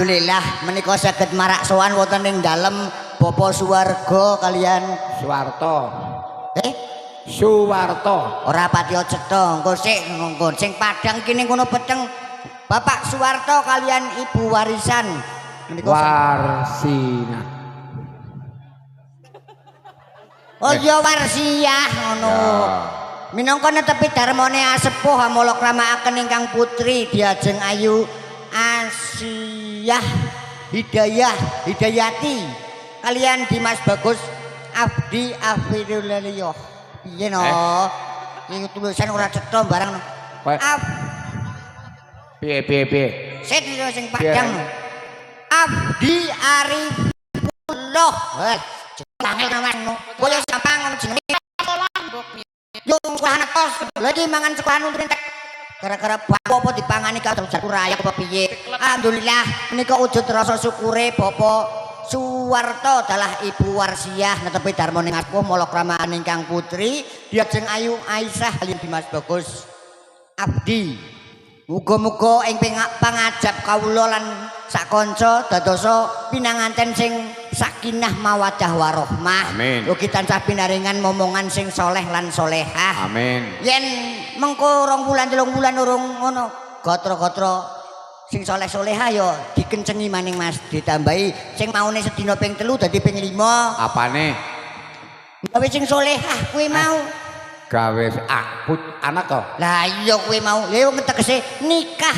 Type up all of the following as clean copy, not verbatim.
Alhamdulillah menika saged marak sowan wonten ing dalem Bapak Suwarga kalian Suwarto. Suwarto. Ora patio cetha, engko sing Padang kene ngono peteng. Bapak Suwarto kalian Ibu Warisan. Menika Warsina. Oh iya Warsiah ngono. Minangka netepi darmane asepuh amala kramakaken ingkang putri Diajeng Ayu Asiyah Hidayati kalian Dimas Bagus Abdi Afidulillah. Piye no? Iki tulisan ora cetha barang no. Piye. Set sing Padang no. Abdi Arifullah. Tangel namane. Koyo sampang ngono jenenge. Yo anak kos lagi mangan sekolahan untuk gara-gara apa dipangani karo Jakuraya apa piye. Alhamdulillah menika wujud rasa syukure Bapak Suwarto dalah Ibu Warsiah netepi darmane ngapuh mala kramaan ingkang putri Diajeng Ayu Aisyah kaliyan Dimas Bagus Abdi. Muga-muga ing pangajab kawula lan sak kanca dadosa pinanganten sing sakinah mawaddah warahmah. Amin. Ugi tansah pinaringan momongan sing soleh lan solehah. Amin. Yen mengko 2 wulan 3 wulan urung ngono gatra-gatra sing soleh solehah ya dikencengi maning Mas ditambahi sing maune sedina ping 3 dadi ping 5. Apane? Gawe sing solehah kuwi mau. Gawe anak kok. Lah iya kowe mau. Lha wong tegese nikah.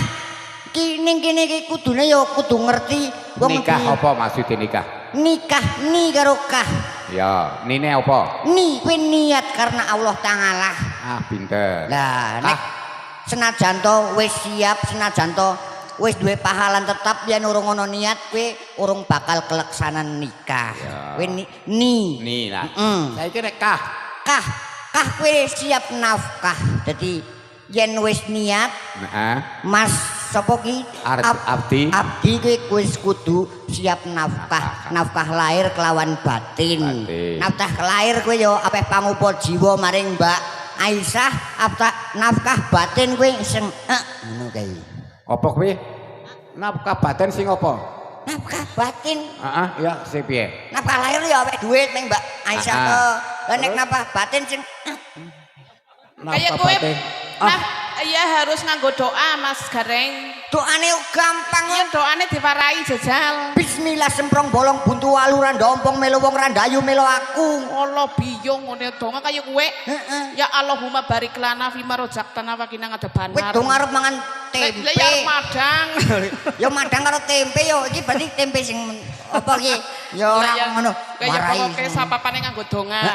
Ki ning kene iki kudune ya kudu ngerti wong nikah apa maksudnya nikah? Nikah ni karo kah. Ya, nine apa? Ni kowe niat karena Allah Taala. Ah, pinter. Lah nek senajan to wis siap, senajan to wis duwe pahalan tetap yen urung ana niat kowe urung bakal keleksanan nikah. Kowe ni lah. Saiki nek kah kowe siap nafkah. Dadi yen wis niat Mas sapa ki Abdi kowe wis kudu siap nafkah lahir kelawan batin. Nafkah lahir kowe yo apeh pangupa jiwa maring Mbak Aisyah, nafkah batin kowe sing ngono kae. Apa kowe? Nafkah batin sing apa? Nafkah batin. Ya sing piye? Nafkah lahir yo apeh duit ning Mbak Aisyah to. Lah nek nafkah batin sing kayak kowe ya harus nganggo doa Mas Gareng. Doane gampang ya doane diwarai jajal. Bismillah semprong bolong buntu aluran dompong melo wong randayu melo aku. Allah biyong ngene donga kaya kowe. Ya Allahumma barik lana fima rozaktana wa qina adzabannar. Kowe dong arep mangan tempe. Lah ya madang. Ya madang karo tempe yo iki berarti tempe sing apa iki? Ya ora ngono. Kaya pokoke sapapane nganggo donga.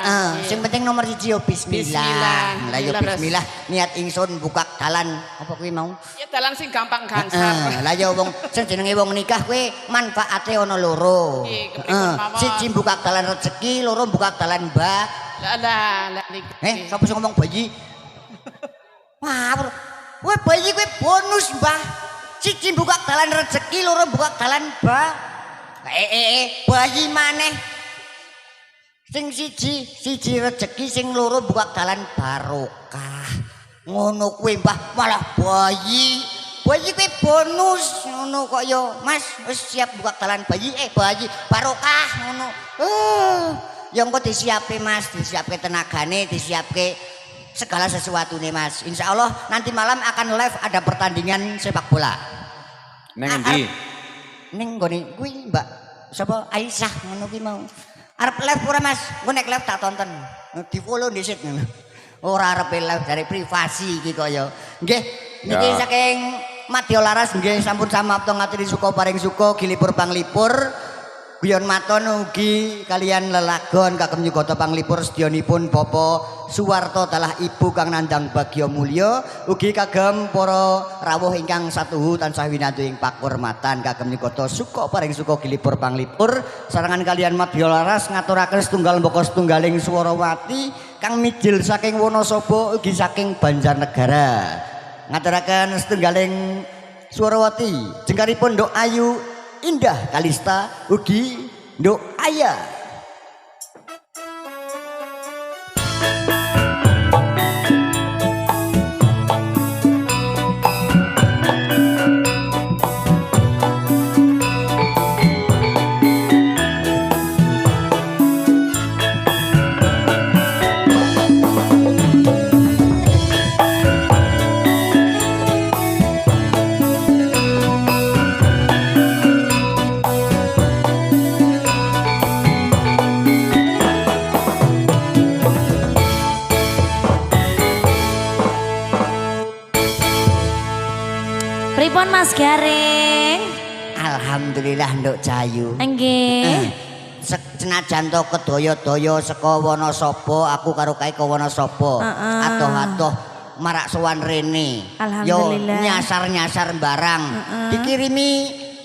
Sing penting nomor 1 yo bismillah. Lah yo bismillah niat ingsun buka dalan apa kuwi mau? Ya dalan sing gampang gansar. Lah ya wong sing jenenge wong nikah kuwi manfaate ana loro. Siji buka dalan rezeki, loro buka dalan mbak. Lah niki. Sapa sing ngomong bayi? Wah, kowe bayi kuwi bonus, Mbah. Siji buka dalan rezeki, loro buka dalan mbak. Bayi maneh. Sing siji rezeki, sing loro buka dalan barokah. Ngono kuwi Mbah, malah bayi kuwi bonus ngono kok ya Mas wis siap buka dalan bayi bayi barokah ngono. Ya engko disiapke Mas, disiapke tenagane, disiapke segala sesuatune Mas. Insyaallah nanti malam akan live ada pertandingan sepak bola. Neng endi? Ning nggone kuwi Mbak sapa Aisyah ngono kuwi mau. Arep live ora Mas? Engko nek live tak tonton. Di-follow dhisik ngono. Ora arep live dari privasi iki kaya. Nggih, niki saking Madya Laras nggih sampun samapta ngaturi suka paring suka gilipur panglipur. Guyon maton ugi kalian lelagon kagem nyugata panglipur sedyanipun Bapak Suwarto dalah Ibu kang nandhang bagya mulya ugi kagem para rawuh ingkang satuhu tansah winantu ing pakurmatan kagem nyugata suka paring suka gilipur panglipur sarangan kalian Madya Laras ngaturaken setunggal mbaka setunggaling swarawati kang mijil saking Wonosobo ugi saking Banjarnegara ngaturaken setunggaling swarawati jengkaripun Nduk Ayu Indah Kalista ugi Nduk Aya. pripun Mas Garing? Alhamdulillah Nduk Cayu. Nggih. Senajan to kedaya-daya saka Wanasaba, aku karo kae ke Wanasaba. Atoh-atoh marak sowan rene. Alhamdulillah. Yo nyasar-nyasar barang. Dikirimi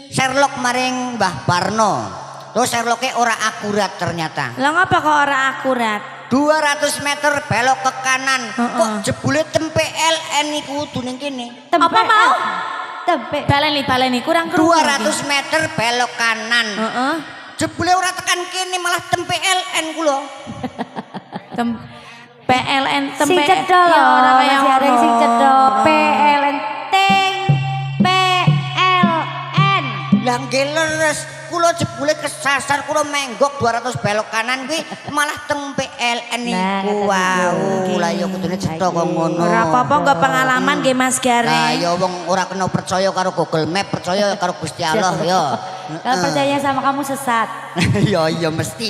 Sherlock maring Mbah Parno. Terus Sherlocke ora akurat ternyata. Lah ngapa kok ora akurat? 200 meter belok ke kanan. Kok jebule tempe LN iku kudu ning kene. Apa mau? Tempe. Baleni kurang krungu. 200 meter belok kanan. Heeh. Jebule ora tekan kene malah tempe LN kula. PLN tempe. Sing cedol ya ora kaya Mas Garing sing ngono. cedol. PLN ting PLN. Lah nggih leres. Kula jebule kesasar kula menggok 200 belok kanan kuwi malah tempe LN niku. Wow, lah ya kudune cetha kok ngono. Ora apa-apa nggo pengalaman nggih Mas Lah Garing. ya wong ora kena percaya karo Google Map, percaya karo Gusti Allah ya. Kalau percaya sama kamu sesat. Iya mesti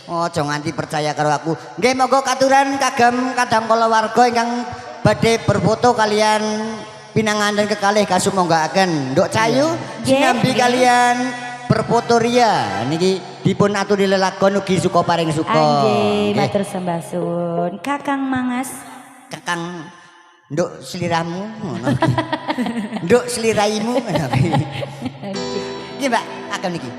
kowe aja nganti percaya karo aku. Nggih monggo katuran kagem kadang kala warga ingkang badhe berfoto kalian pinanganten kekalih kasumonggaaken. Nduk Cayu sinambi kalian berfoto ria niki dipun aturi lelagon ugi suka paring suka. Anjing Nggih. matur sembah sun. Kakang Mangas. Kakang nduk seliramu ngono. Nduk seliraimu ngono. Nggih Mbak, agem niki.